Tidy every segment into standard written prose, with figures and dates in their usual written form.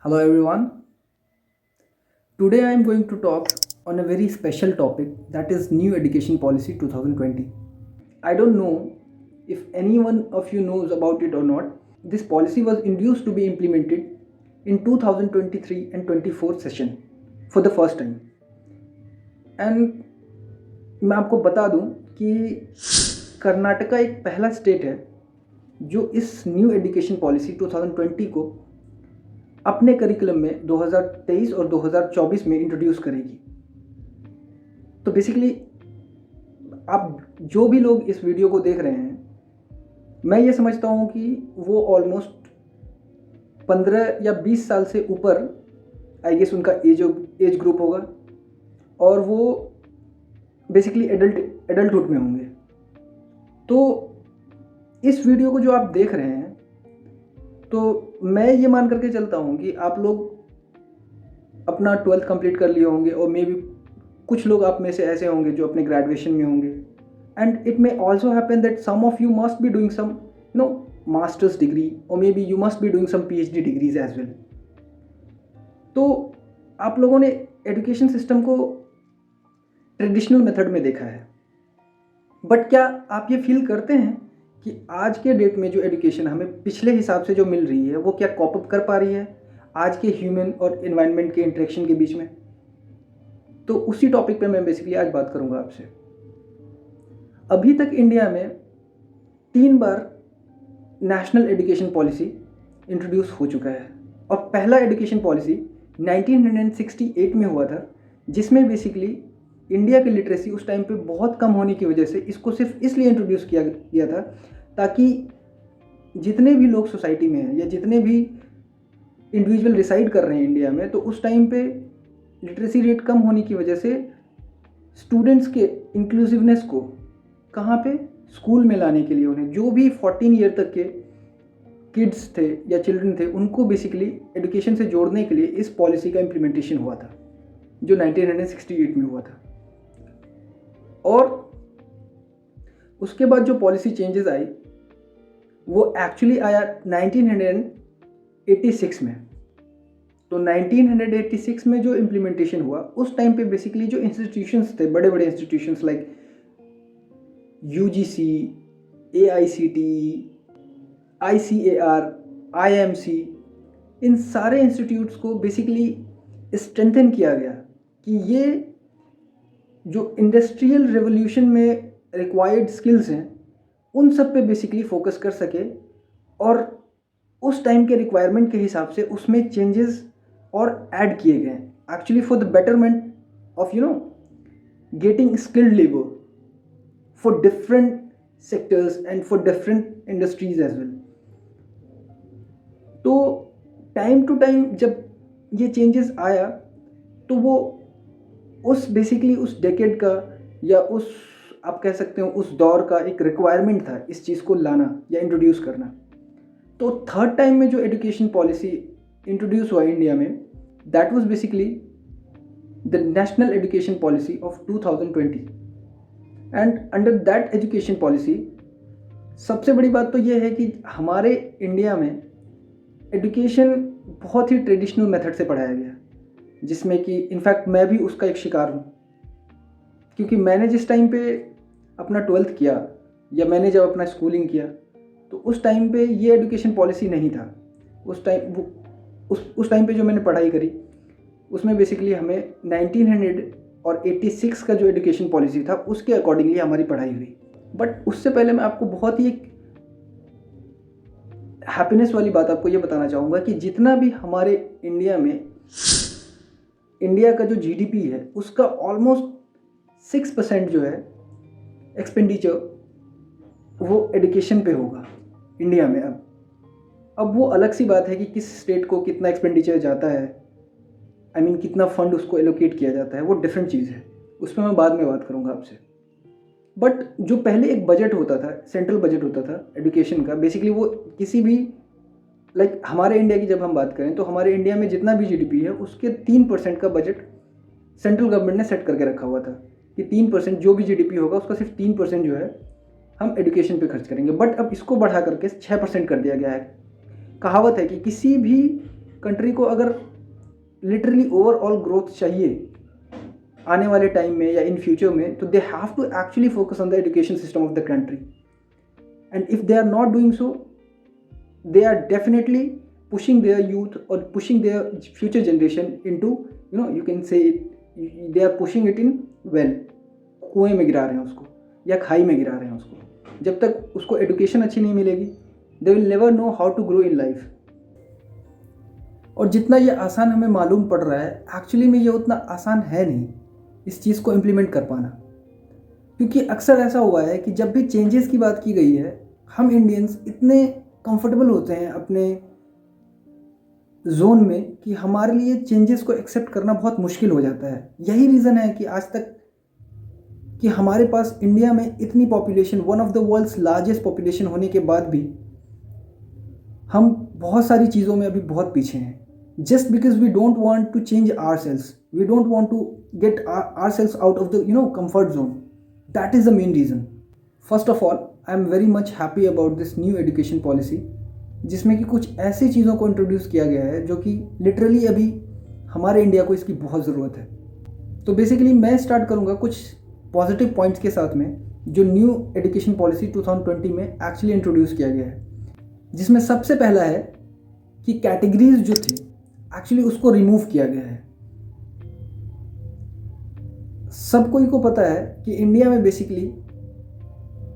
Hello everyone. Today I am going to talk on a very special topic, that is New Education Policy 2020. I don't know if anyone of you knows about it or not. This policy was introduced to be implemented in 2023 and 24 session for the first time. And मैं आपको बता दूं कि कर्नाटका एक पहला state है जो इस न्यू एजुकेशन पॉलिसी 2020 को अपने करिकुलम में 2023 और 2024 में इंट्रोड्यूस करेगी। तो बेसिकली आप जो भी लोग इस वीडियो को देख रहे हैं, मैं ये समझता हूँ कि वो ऑलमोस्ट 15 या 20 साल से ऊपर आई गेस उनका एज ग्रुप होगा और वो बेसिकली एडल्टहुड में होंगे। तो इस वीडियो को जो आप देख रहे हैं, तो मैं ये मान करके चलता हूँ कि आप लोग अपना 12th कंप्लीट कर लिए होंगे और मे बी कुछ लोग आप में से ऐसे होंगे जो अपने ग्रेजुएशन में होंगे। And it may also happen that some of you must be doing some masters degree और maybe you must be doing some PhD degrees as well. तो आप लोगों ने एजुकेशन सिस्टम को ट्रेडिशनल मेथड में देखा है, बट क्या आप ये फील करते हैं कि आज के डेट में जो एजुकेशन हमें पिछले हिसाब से जो मिल रही है वो क्या कॉप अप कर पा रही है आज के ह्यूमन और एनवायरनमेंट के इंटरेक्शन के बीच में? तो उसी टॉपिक पे मैं बेसिकली आज बात करूंगा आपसे। अभी तक इंडिया में 3 बार नेशनल एजुकेशन पॉलिसी इंट्रोड्यूस हो चुका है और पहला एजुकेशन पॉलिसी 1968 में हुआ था, जिसमें बेसिकली इंडिया की लिटरेसी उस टाइम पे बहुत कम होने की वजह से इसको सिर्फ इसलिए इंट्रोड्यूस किया गया था ताकि जितने भी लोग सोसाइटी में हैं या जितने भी इंडिविजुअल रिसाइड कर रहे हैं इंडिया में, तो उस टाइम पे लिटरेसी रेट कम होने की वजह से स्टूडेंट्स के इंक्लूसिवनेस को कहाँ पे स्कूल में लाने के लिए उन्हें जो भी 14 ईयर तक के किड्स थे या चिल्ड्रन थे उनको बेसिकली एजुकेशन से जोड़ने के लिए इस पॉलिसी का इम्प्लीमेंटेशन हुआ था, जो 1968 में हुआ था। और उसके बाद जो पॉलिसी चेंजेस आई वो एक्चुअली आया 1986 में। तो 1986 में जो इम्प्लीमेंटेशन हुआ उस टाइम पे बेसिकली जो इंस्टीट्यूशंस थे, बड़े बड़े institutions like UGC, AICTE, ICAR, IMC, इन सारे इंस्टीट्यूट्स को बेसिकली स्ट्रेंथन किया गया कि ये जो इंडस्ट्रियल रेवोल्यूशन में रिक्वायर्ड स्किल्स हैं उन सब पे बेसिकली फोकस कर सके और उस टाइम के रिक्वायरमेंट के हिसाब से उसमें चेंजेस और ऐड किए गए actually for the betterment of getting skilled labour for different sectors and for different industries as well. तो टाइम टू टाइम जब ये चेंजेस आया तो वो उस बेसिकली उस डेकेड का या उस आप कह सकते हो उस दौर का एक रिक्वायरमेंट था इस चीज़ को लाना या इंट्रोड्यूस करना। तो थर्ड टाइम में जो एजुकेशन पॉलिसी इंट्रोड्यूस हुआ इंडिया में, that was basically the national education policy of 2020। And under that education policy सबसे बड़ी बात तो ये है कि हमारे इंडिया में एजुकेशन बहुत ही ट्रेडिशनल मेथड से पढ़ाया गया, जिसमें कि इनफैक्ट मैं भी उसका एक शिकार हूँ, क्योंकि मैंने जिस टाइम पे अपना 12th किया या मैंने जब अपना स्कूलिंग किया तो उस टाइम पे ये एजुकेशन पॉलिसी नहीं था। उस टाइम पे जो मैंने पढ़ाई करी उसमें बेसिकली हमें 1986 का जो एजुकेशन पॉलिसी था उसके अकॉर्डिंगली हमारी पढ़ाई हुई। बट उससे पहले मैं आपको बहुत ही एक हैप्पीनेस वाली बात आपको ये बताना चाहूँगा कि जितना भी हमारे इंडिया का जो GDP है उसका ऑलमोस्ट 6% जो है एक्सपेंडिचर वो एजुकेशन पे होगा इंडिया में। अब वो अलग सी बात है कि किस स्टेट को कितना एक्सपेंडिचर जाता है, आई मीन कितना फंड उसको एलोकेट किया जाता है, वो डिफरेंट चीज़ है, उस पर मैं बाद में बात करूँगा आपसे। बट जो पहले एक बजट होता था, सेंट्रल बजट होता था एजुकेशन का, बेसिकली वो किसी भी लाइक हमारे इंडिया की जब हम बात करें तो हमारे इंडिया में जितना भी GDP है उसके 3% का बजट सेंट्रल गवर्नमेंट ने सेट करके रखा हुआ था कि 3% जो भी GDP होगा उसका सिर्फ 3% जो है हम एजुकेशन पे खर्च करेंगे। बट अब इसको बढ़ा करके 6% कर दिया गया है। कहावत है कि किसी भी कंट्री को अगर लिटरली ओवरऑल ग्रोथ चाहिए आने वाले टाइम में या इन फ्यूचर में, तो they have to actually focus on the education system of the country. And if they are not doing so, they are definitely pushing their youth or pushing their future generation into, you can say it, they are pushing it in well, कुएं में गिरा रहे हैं उसको या खाई में गिरा रहे हैं उसको. जब तक उसको एजुकेशन अच्छी नहीं मिलेगी, they will never know how to grow in life. और जितना ये आसान हमें मालूम पड़ रहा है, एक्चुअली में ये उतना आसान है नहीं इस चीज़ को इम्प्लीमेंट कर पाना. क्योंकि अक्सर ऐसा हुआ है कि जब भी चेंजेस की बात की गई है, हम इंडियंस इतने कंफर्टेबल होते हैं अपने जोन में कि हमारे लिए चेंजेस को एक्सेप्ट करना बहुत मुश्किल हो जाता है. यही रीज़न है कि आज तक कि हमारे पास इंडिया में इतनी population, one of the world's largest population होने के बाद भी हम बहुत सारी चीज़ों में अभी बहुत पीछे हैं. Just because we don't want to change ourselves, we don't want to get ourselves out of the comfort zone. That is the main reason. First of all, I am very much happy about this new education policy, जिसमें कि कुछ ऐसी चीज़ों को introduce किया गया है जो कि लिटरली अभी हमारे इंडिया को इसकी बहुत ज़रूरत है. तो बेसिकली मैं स्टार्ट करूँगा कुछ पॉजिटिव पॉइंट्स के साथ में जो न्यू एजुकेशन पॉलिसी 2020 में एक्चुअली इंट्रोड्यूस किया गया है. जिसमें सबसे पहला है कि कैटेगरीज जो थी एक्चुअली उसको रिमूव किया गया है. सब कोई को पता है कि इंडिया में बेसिकली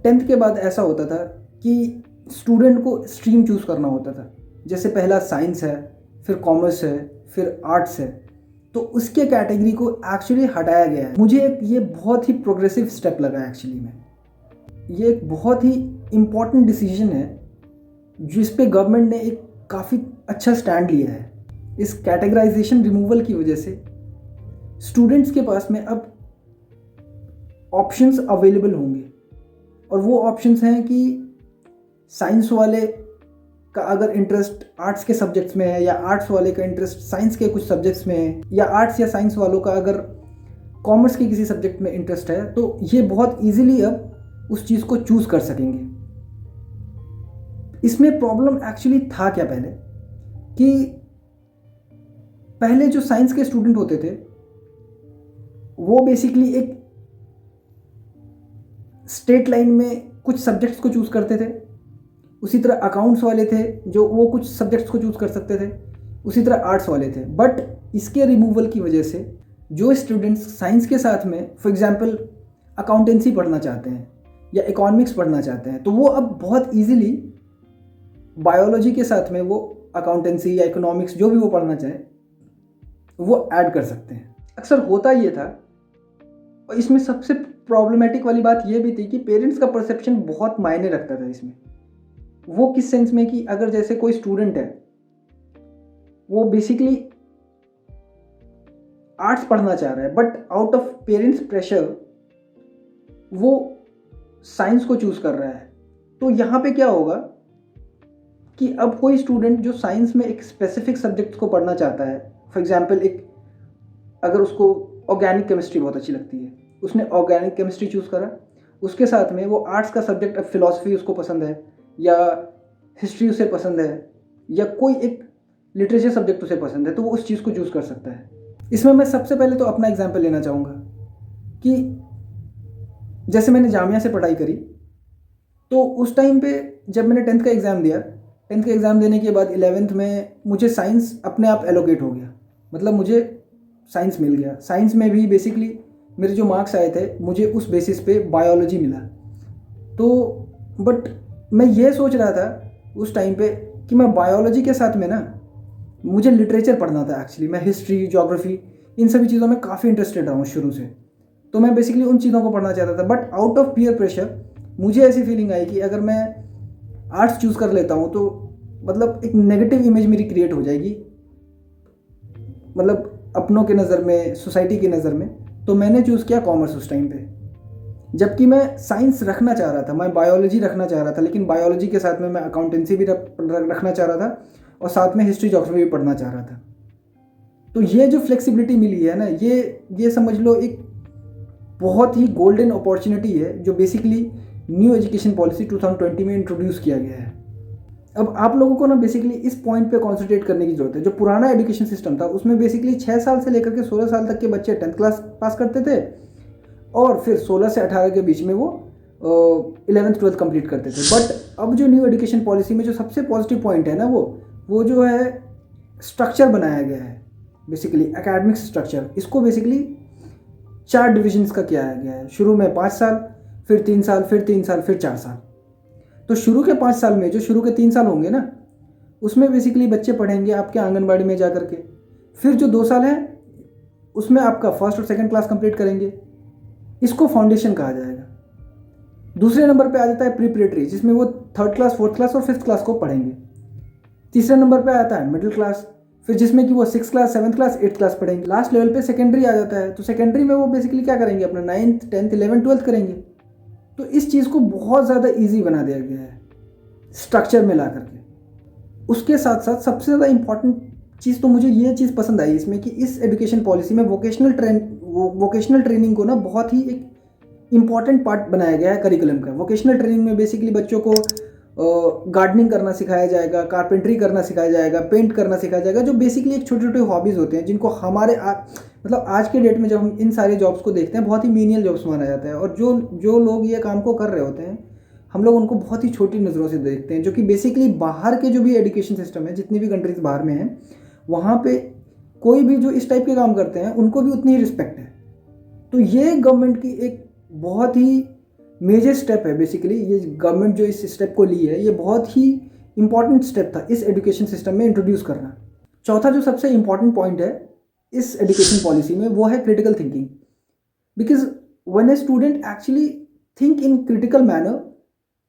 10th के बाद ऐसा होता था कि स्टूडेंट को स्ट्रीम चूज़ करना होता था. जैसे पहला साइंस है, फिर कॉमर्स है, फिर आर्ट्स है. तो उसके कैटेगरी को एक्चुअली हटाया गया है. मुझे ये बहुत ही प्रोग्रेसिव स्टेप लगा एक्चुअली में. ये एक बहुत ही इम्पॉर्टेंट डिसीजन है जिस पे गवर्नमेंट ने एक काफ़ी अच्छा स्टैंड लिया है. इस कैटेगराइजेशन रिमूवल की वजह से स्टूडेंट्स के पास में अब ऑप्शंस अवेलेबल होंगे. और वो ऑप्शंस हैं कि साइंस वाले का अगर इंटरेस्ट आर्ट्स के सब्जेक्ट्स में है, या आर्ट्स वाले का इंटरेस्ट साइंस के कुछ सब्जेक्ट्स में है, या आर्ट्स या साइंस वालों का अगर कॉमर्स के किसी सब्जेक्ट में इंटरेस्ट है, तो ये बहुत इजीली अब उस चीज़ को चूज़ कर सकेंगे. इसमें प्रॉब्लम एक्चुअली था क्या पहले, कि पहले जो साइंस के स्टूडेंट होते थे वो बेसिकली एक स्टेट लाइन में कुछ सब्जेक्ट्स को चूज़ करते थे. उसी तरह अकाउंट्स वाले थे जो वो कुछ सब्जेक्ट्स को चूज़ कर सकते थे. उसी तरह आर्ट्स वाले थे. बट इसके रिमूवल की वजह से जो स्टूडेंट्स साइंस के साथ में फॉर एग्जांपल अकाउंटेंसी पढ़ना चाहते हैं या इकोनॉमिक्स पढ़ना चाहते हैं, तो वो अब बहुत इजीली बायोलॉजी के साथ में वो अकाउंटेंसी या इकोनॉमिक्स जो भी वो पढ़ना चाहें वो ऐड कर सकते हैं. अक्सर होता ये था, और इसमें सबसे प्रॉब्लमेटिक वाली बात ये भी थी कि पेरेंट्स का परसेप्शन बहुत मायने रखता था इसमें. वो किस सेंस में कि अगर जैसे कोई स्टूडेंट है वो बेसिकली आर्ट्स पढ़ना चाह रहा है, but out of parents pressure वो साइंस को चूज़ कर रहा है, तो यहाँ पे क्या होगा कि अब कोई स्टूडेंट जो साइंस में एक स्पेसिफिक सब्जेक्ट को पढ़ना चाहता है, फॉर एग्जांपल एक अगर उसको ऑर्गेनिक केमिस्ट्री बहुत अच्छी लगती है, उसने ऑर्गेनिक केमिस्ट्री चूज़ करा, उसके साथ में वो आर्ट्स का सब्जेक्ट, अब फिलॉसफी उसको पसंद है या हिस्ट्री उसे पसंद है या कोई एक लिटरेचर सब्जेक्ट उसे पसंद है, तो वो उस चीज़ को चूज़ कर सकता है. इसमें मैं सबसे पहले तो अपना एग्जांपल लेना चाहूँगा कि जैसे मैंने जामिया से पढ़ाई करी, तो उस टाइम पे जब मैंने 10th का एग्ज़ाम दिया, 10th का एग्ज़ाम देने के बाद 11th में मुझे साइंस अपने आप एलोकेट हो गया. मतलब मुझे साइंस मिल गया. साइंस में भी बेसिकली मेरे जो मार्क्स आए थे मुझे उस बेसिस पे बायोलॉजी मिला. तो बट मैं ये सोच रहा था उस टाइम पे कि मैं बायोलॉजी के साथ में ना मुझे लिटरेचर पढ़ना था. एक्चुअली मैं हिस्ट्री, ज्योग्राफी, इन सभी चीज़ों में काफ़ी इंटरेस्टेड रहा हूँ शुरू से. तो मैं बेसिकली उन चीज़ों को पढ़ना चाहता था. But out of peer pressure मुझे ऐसी फीलिंग आई कि अगर मैं आर्ट्स चूज़ कर लेता हूँ तो मतलब एक नेगेटिव इमेज मेरी क्रिएट हो जाएगी, मतलब अपनों के नज़र में, सोसाइटी की नज़र में. तो मैंने चूज़ किया कॉमर्स उस टाइम पे, जबकि मैं साइंस रखना चाह रहा था, मैं बायोलॉजी रखना चाह रहा था, लेकिन बायोलॉजी के साथ में मैं अकाउंटेंसी भी रखना चाह रहा था और साथ में हिस्ट्री, ज्योग्राफी भी पढ़ना चाह रहा था. तो ये जो फ्लेक्सिबिलिटी मिली है ना, ये समझ लो एक बहुत ही गोल्डन अपॉर्चुनिटी है जो बेसिकली न्यू एजुकेशन पॉलिसी 2020 में इंट्रोड्यूस किया गया है. अब आप लोगों को ना बेसिकली इस पॉइंट पे कॉन्सेंट्रेट करने की जरूरत है। जो पुराना एजुकेशन सिस्टम था उसमें बेसिकली 6 साल से लेकर के 16 साल तक के बच्चे 10th क्लास पास करते थे और फिर 16 से 18 के बीच में वो 11th 12th कंप्लीट करते थे। बट अब जो न्यू एजुकेशन पॉलिसी में जो सबसे पॉजिटिव पॉइंट है ना वो जो है स्ट्रक्चर बनाया गया है, बेसिकली एकेडमिक स्ट्रक्चर। इसको बेसिकली 4 डिविजन्स का किया गया है। शुरू में 5 साल, फिर 3 साल, फिर 3 साल, फिर 4 साल। तो शुरू के 5 साल में जो शुरू के 3 साल होंगे ना उसमें बेसिकली बच्चे पढ़ेंगे आपके आंगनबाड़ी में जा कर के। फिर जो 2 साल है उसमें आपका फर्स्ट और सेकंड क्लास कंप्लीट करेंगे। इसको फाउंडेशन कहा जाएगा। दूसरे नंबर पे आ जाता है प्रिपरेटरी, जिसमें वो 3rd क्लास, 4th क्लास और 5th क्लास को पढ़ेंगे। तीसरे नंबर पे आता है मिडिल क्लास, फिर जिसमें कि वो 6th class, 7th class, 8th class पढ़ेंगे। लास्ट लेवल पे सेकेंडरी आ जाता है। तो सेकेंडरी में वो बेसिकली क्या करेंगे, अपना 9th 10th 11th 12th करेंगे। तो इस चीज़ को बहुत ज़्यादा ईजी बना दिया गया है स्ट्रक्चर में ला करके। उसके साथ साथ सबसे ज़्यादा इंपॉर्टेंट चीज़ तो मुझे ये चीज़ पसंद आई इसमें कि इस एजुकेशन पॉलिसी में वोकेशनल ट्रेनिंग को ना बहुत ही एक इम्पॉर्टेंट पार्ट बनाया गया है करिकुलम का। वोकेशनल ट्रेनिंग में बेसिकली बच्चों को गार्डनिंग करना सिखाया जाएगा, कारपेंट्री करना सिखाया जाएगा, पेंट करना सिखाया जाएगा, जो बेसिकली एक छोटे छोटे हॉबीज़ होते हैं जिनको हमारे मतलब आज के डेट में जब हम इन सारे जॉब्स को देखते हैं बहुत ही मीनियल जॉब्स माना जाता है। और जो लोग ये काम को कर रहे होते हैं हम लोग उनको बहुत ही छोटी नज़रों से देखते हैं, जो कि बेसिकली बाहर के जो भी एजुकेशन सिस्टम है, जितनी भी कंट्रीज बाहर में हैं, वहाँ पे कोई भी जो इस टाइप के काम करते हैं उनको भी उतनी ही रिस्पेक्ट है। तो ये गवर्नमेंट की एक बहुत ही मेजर स्टेप है। बेसिकली ये गवर्नमेंट जो इस स्टेप को ली है ये बहुत ही इंपॉर्टेंट स्टेप था इस एजुकेशन सिस्टम में इंट्रोड्यूस करना। चौथा जो सबसे इंपॉर्टेंट पॉइंट है इस एजुकेशन पॉलिसी में वो है critical thinking. Because when a student actually think in critical manner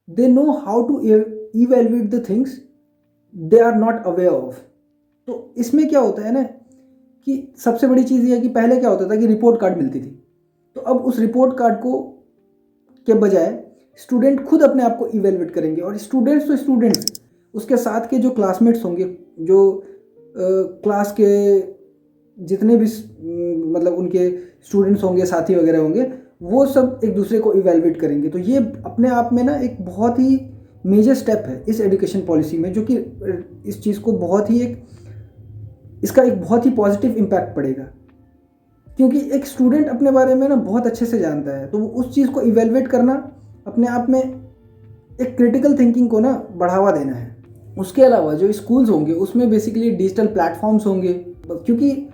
they know how to evaluate the things they are not aware of। तो इसमें क्या होता है ना कि सबसे बड़ी चीज़ ये है कि पहले क्या होता था कि रिपोर्ट कार्ड मिलती थी। तो अब उस रिपोर्ट कार्ड को के बजाय स्टूडेंट खुद अपने आप को इवेलुएट करेंगे। और स्टूडेंट्स तो स्टूडेंट्स, उसके साथ के जो क्लासमेट्स होंगे, जो क्लास के जितने भी मतलब उनके स्टूडेंट्स होंगे, साथी वगैरह होंगे, वो सब एक दूसरे को इवेलुएट करेंगे। तो ये अपने आप में ना एक बहुत ही मेजर स्टेप है इस एजुकेशन पॉलिसी में, जो कि इस चीज़ को बहुत ही इसका एक बहुत ही पॉजिटिव इम्पैक्ट पड़ेगा। क्योंकि एक स्टूडेंट अपने बारे में ना बहुत अच्छे से जानता है, तो उस चीज़ को इवेलुएट करना अपने आप में एक क्रिटिकल थिंकिंग को ना बढ़ावा देना है। उसके अलावा जो स्कूल्स होंगे उसमें बेसिकली डिजिटल प्लेटफॉर्म्स होंगे, क्योंकि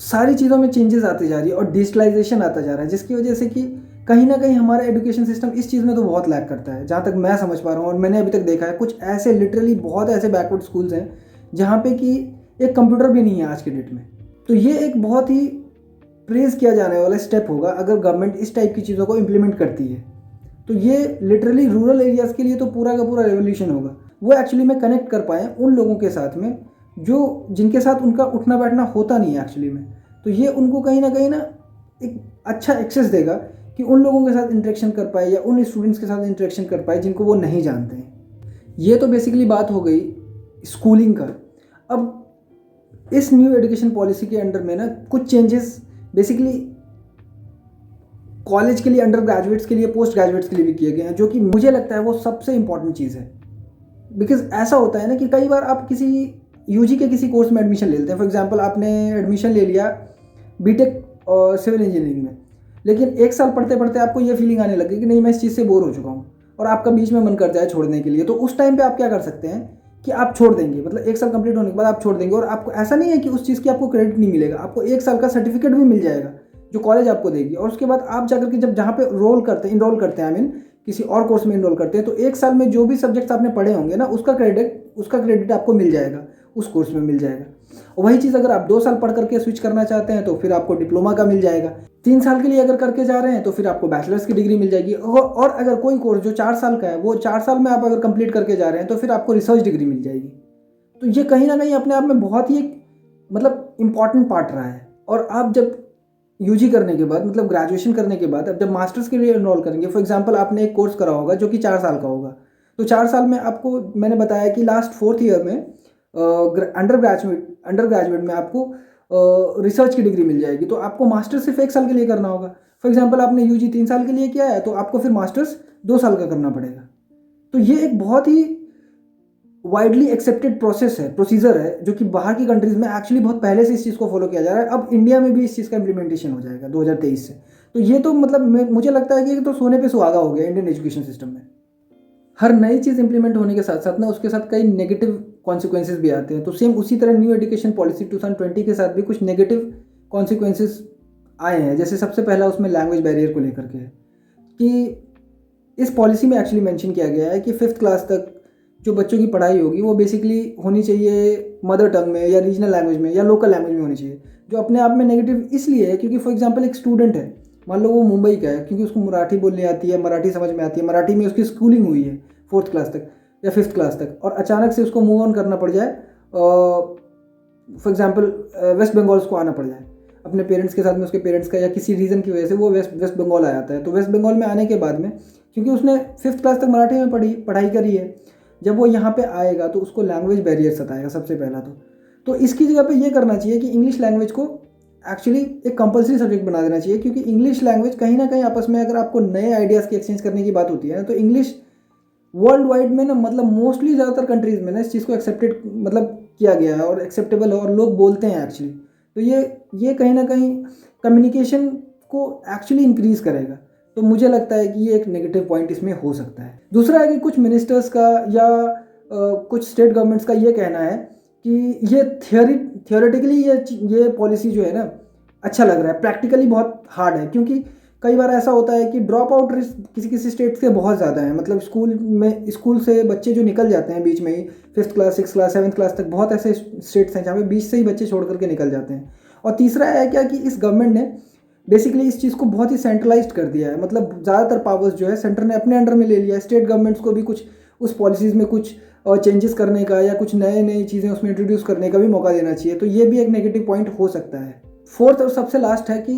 सारी चीज़ों में चेंजेस आती जा रही है और डिजिटलाइजेशन आता जा रहा है, जिसकी वजह से कि कहीं ना कहीं हमारा एजुकेशन सिस्टम इस चीज़ में तो बहुत लैग करता है, जहाँ तक मैं समझ पा रहा हूँ। और मैंने अभी तक देखा है कुछ ऐसे लिटरली बहुत ऐसे बैकवर्ड स्कूल्स हैं जहाँ पे कि एक कंप्यूटर भी नहीं है आज के डेट में। तो ये एक बहुत ही प्रेज़ किया जाने वाला स्टेप होगा अगर गवर्नमेंट इस टाइप की चीज़ों को इम्प्लीमेंट करती है। तो ये लिटरली रूरल एरियाज़ के लिए तो पूरा का पूरा रेवोल्यूशन होगा। वो एक्चुअली में कनेक्ट कर पाएँ उन लोगों के साथ में जिनके साथ उनका उठना बैठना होता नहीं है एक्चुअली में। तो ये उनको कहीं ना एक अच्छा एक्सेस देगा कि उन लोगों के साथ इंटरेक्शन कर पाए या उन स्टूडेंट्स के साथ इंटरेक्शन कर पाए जिनको वो नहीं जानते हैं। ये तो बेसिकली बात हो गई स्कूलिंग का। अब इस न्यू एजुकेशन पॉलिसी के अंडर में ना कुछ चेंजेस बेसिकली कॉलेज के लिए, अंडर ग्रेजुएट्स के लिए, पोस्ट ग्रेजुएट्स के लिए भी किए गए हैं, जो कि मुझे लगता है वो सबसे इंपॉर्टेंट चीज़ है। बिकॉज ऐसा होता है ना कि कई बार आप किसी यूजी के किसी कोर्स में एडमिशन ले लेते हैं। फॉर एग्जांपल आपने एडमिशन ले लिया बीटेक और सिविल इंजीनियरिंग में, लेकिन 1 साल पढ़ते पढ़ते आपको ये फीलिंग आने लगी कि नहीं मैं इस चीज़ से बोर हो चुका हूँ और आपका बीच में मन कर जाए छोड़ने के लिए। तो उस टाइम पे आप क्या कर सकते हैं कि आप छोड़ देंगे, मतलब 1 साल कंप्लीट होने के बाद आप छोड़ देंगे। और आपको ऐसा नहीं है कि उस चीज़ की आपको क्रेडिट नहीं मिलेगा, आपको 1 साल का सर्टिफिकेट भी मिल जाएगा जो कॉलेज आपको देगी। और उसके बाद आप जाकर के जब जहाँ पे इनरोल करते हैं, आई मीन किसी और कोर्स में इनरोल करते हैं, तो 1 साल में जो भी सब्जेक्ट्स आपने पढ़े होंगे ना उसका क्रेडिट आपको मिल जाएगा, उस कोर्स में मिल जाएगा। और वही चीज़ अगर आप 2 साल पढ़ करके स्विच करना चाहते हैं तो फिर आपको डिप्लोमा का मिल जाएगा। 3 साल के लिए अगर करके जा रहे हैं तो फिर आपको बैचलर्स की डिग्री मिल जाएगी। और अगर कोई कोर्स जो 4 साल का है वो 4 साल में आप अगर कंप्लीट करके जा रहे हैं तो फिर आपको रिसर्च डिग्री मिल जाएगी। तो ये कहीं ना कहीं अपने आप में बहुत ही एक मतलब इम्पॉर्टेंट पार्ट रहा है। और आप जब यूजी करने के बाद, मतलब ग्रेजुएशन करने के बाद, अब जब मास्टर्स के लिए एनरोल करेंगे, फॉर एग्जांपल आपने एक कोर्स करा होगा जो कि 4 साल का होगा, तो 4 साल में आपको मैंने बताया कि लास्ट 4th ईयर में अंडर ग्रेजुएट में आपको रिसर्च की डिग्री मिल जाएगी। तो आपको मास्टर्स सिर्फ 1 साल के लिए करना होगा। फॉर एग्जांपल आपने यूजी 3 साल के लिए किया है तो आपको फिर मास्टर्स 2 साल का करना पड़ेगा। तो ये एक बहुत ही वाइडली एक्सेप्टेड प्रोसीजर है जो कि बाहर की कंट्रीज़ में एक्चुअली बहुत पहले से इस चीज़ को फॉलो किया जा रहा है। अब इंडिया में भी इस चीज़ का इम्प्लीमेंटेशन हो जाएगा 2023 से। तो ये तो मतलब मुझे लगता है कि ये तो सोने पे सुहागा हो गया इंडियन एजुकेशन सिस्टम में। हर नई चीज़ इंप्लीमेंट होने के साथ साथ ना उसके साथ कई नेगेटिव कॉन्सिक्वेंसेज भी आते हैं। तो सेम उसी तरह न्यू एजुकेशन पॉलिसी 2020 के साथ भी कुछ नेगेटिव कॉन्सिक्वेंसेज आए हैं। जैसे सबसे पहला उसमें लैंग्वेज बैरियर को लेकर के है कि इस पॉलिसी में एक्चुअली मेंशन किया गया है कि 5th क्लास तक जो बच्चों की पढ़ाई होगी वो बेसिकली होनी चाहिए मदर टंग में या रीजनल लैंग्वेज में या लोकल लैंग्वेज में होनी चाहिए, जो अपने आप में नेगेटिव इसलिए है क्योंकि फॉर एग्जांपल एक स्टूडेंट है, मान लो वो मुंबई का है, क्योंकि उसको मराठी बोलनी आती है, मराठी समझ में आती है, मराठी में उसकी स्कूलिंग हुई है 4th क्लास तक या 5th क्लास तक, और अचानक से उसको मूव ऑन करना पड़ जाए, फॉर एग्जाम्पल वेस्ट बंगाल उसको आना पड़ जाए अपने पेरेंट्स के साथ में, उसके पेरेंट्स का या किसी रीज़न की वजह से वो वेस्ट बंगाल आ जाता है। तो वेस्ट बंगाल में आने के बाद में क्योंकि उसने 5th क्लास तक मराठी में पढ़ाई करी है, जब वो यहाँ पे आएगा तो उसको लैंग्वेज बैरियर सताएगा सबसे पहला तो इसकी जगह पे ये करना चाहिए कि इंग्लिश लैंग्वेज को एक्चुअली एक कंपलसरी सब्जेक्ट बना देना चाहिए, क्योंकि इंग्लिश लैंग्वेज कहीं ना कहीं आपस में अगर आपको नए आइडियाज़ की एक्सचेंज करने की बात होती है ना, तो इंग्लिश वर्ल्ड वाइड में ना मतलब मोस्टली ज़्यादातर कंट्रीज़ में ना इस चीज़ को एक्सेप्टेड मतलब किया गया है और एक्सेप्टेबल है और लोग बोलते हैं एक्चुअली। तो ये कहीं ना कहीं कम्युनिकेशन को एक्चुअली इंक्रीज़ करेगा। तो मुझे लगता है कि ये एक नेगेटिव पॉइंट इसमें हो सकता है। दूसरा है कि कुछ मिनिस्टर्स का या कुछ स्टेट गवर्नमेंट्स का ये कहना है कि ये थियोरेटिकली ये पॉलिसी जो है ना अच्छा लग रहा है, प्रैक्टिकली बहुत हार्ड है, क्योंकि कई बार ऐसा होता है कि ड्रॉप आउट किसी किसी स्टेट से बहुत ज़्यादा है। मतलब स्कूल से बच्चे जो निकल जाते हैं बीच में ही 5th class 6th class 7th class तक, बहुत ऐसे स्टेट्स हैं जहाँ पे बीच से ही बच्चे छोड़ करके निकल जाते हैं। और तीसरा है क्या कि इस गवर्नमेंट ने बेसिकली इस चीज़ को बहुत ही सेंट्रलाइज्ड कर दिया है। मतलब ज़्यादातर पावर्स जो है सेंटर ने अपने अंडर में ले लिया है। स्टेट गवर्नमेंट्स को भी कुछ उस पॉलिसीज़ में कुछ चेंजेस करने का या कुछ नई चीज़ें उसमें इंट्रोड्यूस करने का भी मौका देना चाहिए। तो ये भी एक नेगेटिव पॉइंट हो सकता है। फोर्थ और सबसे लास्ट है कि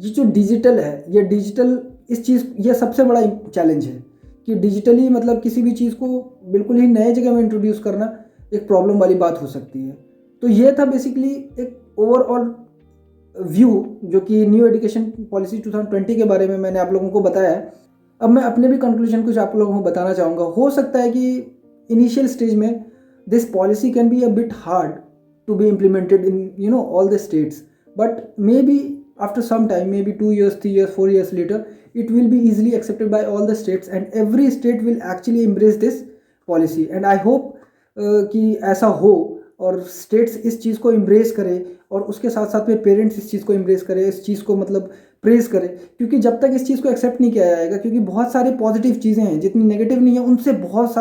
ये जो डिजिटल है, ये डिजिटल इस चीज़ ये सबसे बड़ा चैलेंज है कि डिजिटली मतलब किसी भी चीज़ को बिल्कुल ही नए जगह में इंट्रोड्यूस करना एक प्रॉब्लम वाली बात हो सकती है। तो ये था बेसिकली एक ओवरऑल व्यू जो कि न्यू एजुकेशन पॉलिसी 2020 के बारे में मैंने आप लोगों को बताया है। अब मैं अपने भी कंक्लूजन कुछ आप लोगों को बताना चाहूँगा। हो सकता है कि इनिशियल स्टेज में this policy can be a bit hard to be implemented in all the states, but maybe after some time, maybe 2 years, 3 years, 4 years later, it will be easily accepted by all the states and every state will actually embrace this policy. And I hope कि ऐसा हो और states इस चीज़ को embrace करें और उसके साथ साथ में पेरेंट्स इस चीज़ को embrace करें, इस चीज़ को मतलब प्रेज करें, क्योंकि जब तक इस चीज़ को एक्सेप्ट नहीं किया जाएगा, क्योंकि बहुत सारी पॉजिटिव चीज़ें हैं, जितनी नेगेटिव नहीं है उनसे बहुत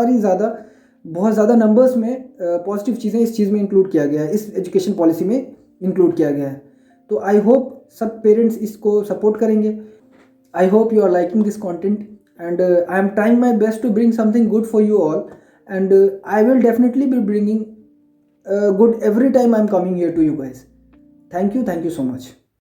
ज़्यादा नंबर्स में पॉजिटिव चीज़ें इस चीज़ में इंक्लूड किया गया है, इस एजुकेशन पॉलिसी में इंक्लूड किया गया है। तो आई होप सब पेरेंट्स इसको सपोर्ट करेंगे। I hope you are liking this content and I am trying my best to bring something good for you all and I will definitely be bringing good every time I'm coming here to you guys. Thank you so much.